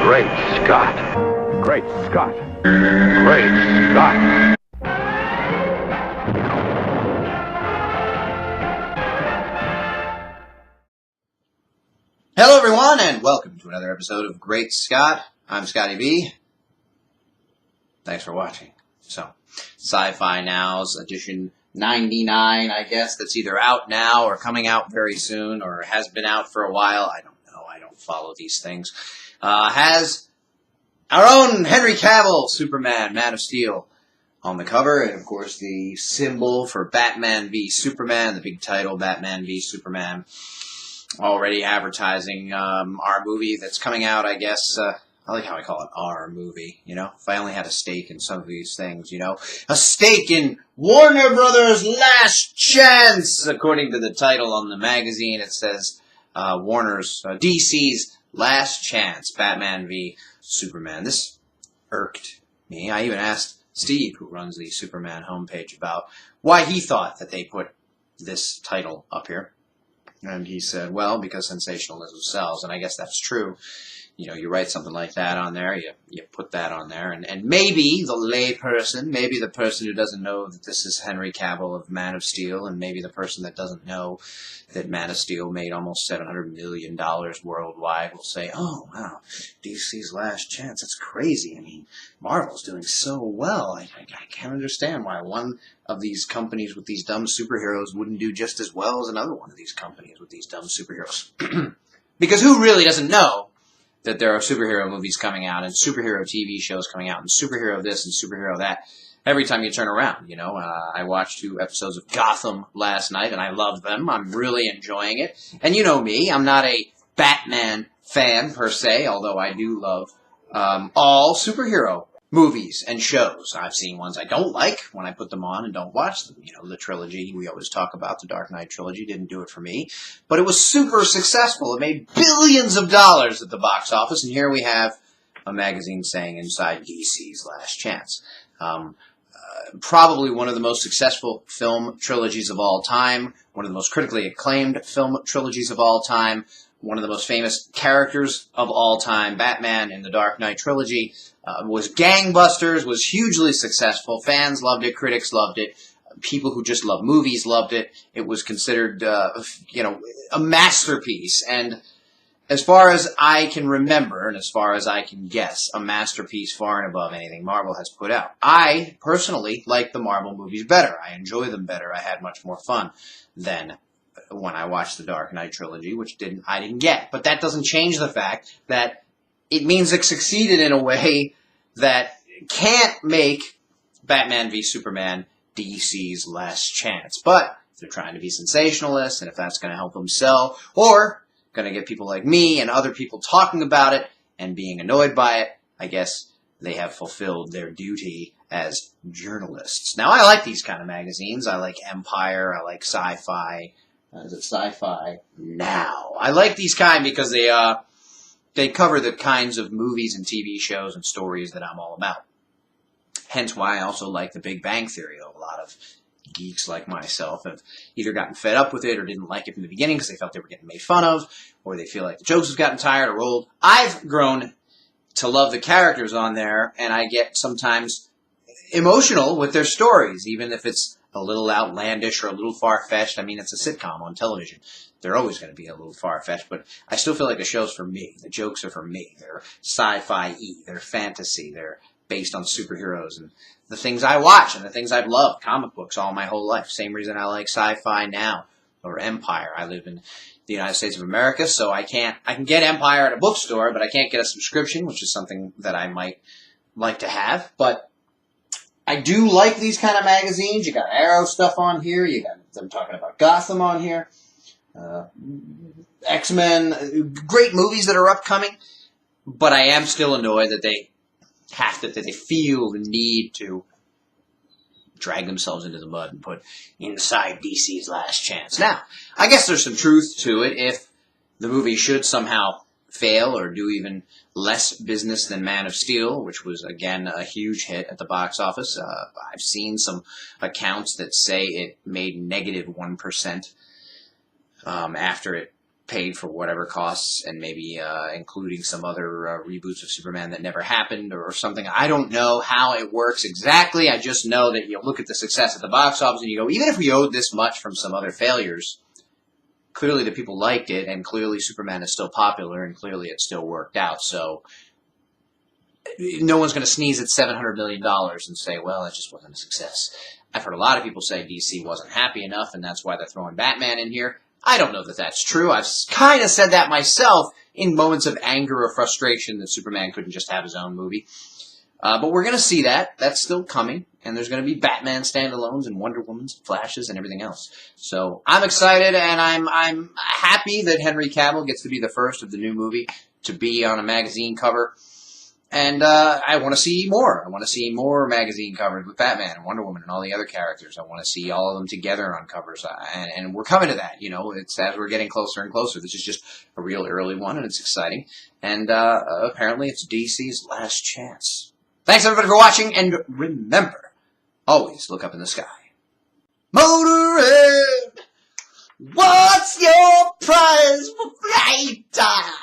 Great Scott. Great Scott. Great Scott. Hello everyone, and welcome to another episode of Great Scott. I'm Scotty B. Thanks for watching. So, Sci-Fi Now's edition 99, I guess, that's either out now or coming out very soon or has been out for a while. I don't know. I don't follow these things. Has our own Henry Cavill, Superman, Man of Steel, on the cover. And, of course, the symbol for Batman v Superman, the big title, Batman v Superman. Already advertising our movie that's coming out, I guess. I like how I call it our movie, you know? If I only had a stake in some of these things, you know? A stake in Warner Brothers' Last Chance! According to the title on the magazine, it says DC's Last Chance, Batman v Superman. This irked me. I even asked Steve, who runs the Superman homepage, about why he thought that they put this title up here. And he said, well, because sensationalism sells. And I guess that's true. You know, you write something like that on there, you put that on there, and maybe the lay person, maybe the person who doesn't know that this is Henry Cavill of Man of Steel, and maybe the person that doesn't know that Man of Steel made almost $700 million worldwide will say, oh, wow, DC's Last Chance, that's crazy. I mean, Marvel's doing so well. I can't understand why one of these companies with these dumb superheroes wouldn't do just as well as another one of these companies with these dumb superheroes. Because who really doesn't know that there are superhero movies coming out and superhero TV shows coming out and superhero this and superhero that every time you turn around, you know? I watched 2 episodes of Gotham last night, and I loved them. I'm really enjoying it. And you know me, I'm not a Batman fan, per se, although I do love all superhero movies and shows. I've seen ones I don't like when I put them on and don't watch them. You know, the trilogy we always talk about, the Dark Knight trilogy, didn't do it for me. But it was super successful. It made billions of dollars at the box office. And here we have a magazine saying inside DC's Last Chance. Probably one of the most successful film trilogies of all time. One of the most critically acclaimed film trilogies of all time. One of the most famous characters of all time, Batman in the Dark Knight trilogy, was gangbusters, was hugely successful. Fans loved it, critics loved it, people who just love movies loved it. It was considered, you know, a masterpiece. And as far as I can remember, and as far as I can guess, a masterpiece far and above anything Marvel has put out. I, personally, like the Marvel movies better. I enjoy them better. I had much more fun than when I watched the Dark Knight trilogy, which I didn't get. But that doesn't change the fact that it means it succeeded in a way that can't make Batman v Superman DC's Last Chance. But if they're trying to be sensationalists, and if that's going to help them sell, or going to get people like me and other people talking about it and being annoyed by it, I guess they have fulfilled their duty as journalists. Now, I like these kind of magazines. I like Empire. I like Sci-Fi. Is it Sci-Fi Now? I like these kind because they cover the kinds of movies and TV shows and stories that I'm all about. Hence why I also like The Big Bang Theory. A lot of geeks like myself have either gotten fed up with it or didn't like it from the beginning because they felt they were getting made fun of, or they feel like the jokes have gotten tired or old. I've grown to love the characters on there, and I get sometimes emotional with their stories, even if it's a little outlandish or a little far-fetched. I mean, it's a sitcom on television. They're always going to be a little far-fetched, but I still feel like the show's for me. The jokes are for me. They're sci-fi-y. They're fantasy. They're based on superheroes and the things I watch and the things I've loved. Comic books all my whole life. Same reason I like Sci-Fi Now or Empire. I live in the United States of America, so I can get Empire at a bookstore, but I can't get a subscription, which is something that I might like to have. But I do like these kind of magazines. You got Arrow stuff on here. You got them talking about Gotham on here. X-Men, great movies that are upcoming. But I am still annoyed that they feel the need to drag themselves into the mud and put inside DC's Last Chance. Now, I guess there's some truth to it. If the movie should somehow fail or do even less business than Man of Steel, which was, again, a huge hit at the box office. I've seen some accounts that say it made negative 1% after it paid for whatever costs, and maybe including some other reboots of Superman that never happened or something. I don't know how it works exactly. I just know that you look at the success at the box office and you go, even if we owed this much from some other failures, clearly the people liked it, and clearly Superman is still popular, and clearly it still worked out. So no one's going to sneeze at $700 million and say, well, it just wasn't a success. I've heard a lot of people say DC wasn't happy enough, and that's why they're throwing Batman in here. I don't know that that's true. I've kind of said that myself in moments of anger or frustration that Superman couldn't just have his own movie. But we're going to see that. That's still coming. And there's going to be Batman standalones and Wonder Woman's and Flashes and everything else. So I'm excited, and I'm happy that Henry Cavill gets to be the first of the new movie to be on a magazine cover. And I want to see more. I want to see more magazine covers with Batman and Wonder Woman and all the other characters. I want to see all of them together on covers. And we're coming to that. It's as we're getting closer and closer. This is just a real early one, and it's exciting. And apparently it's DC's last chance. Thanks, everybody, for watching. And remember, always look up in the sky. Motorhead, what's your prize for flight time?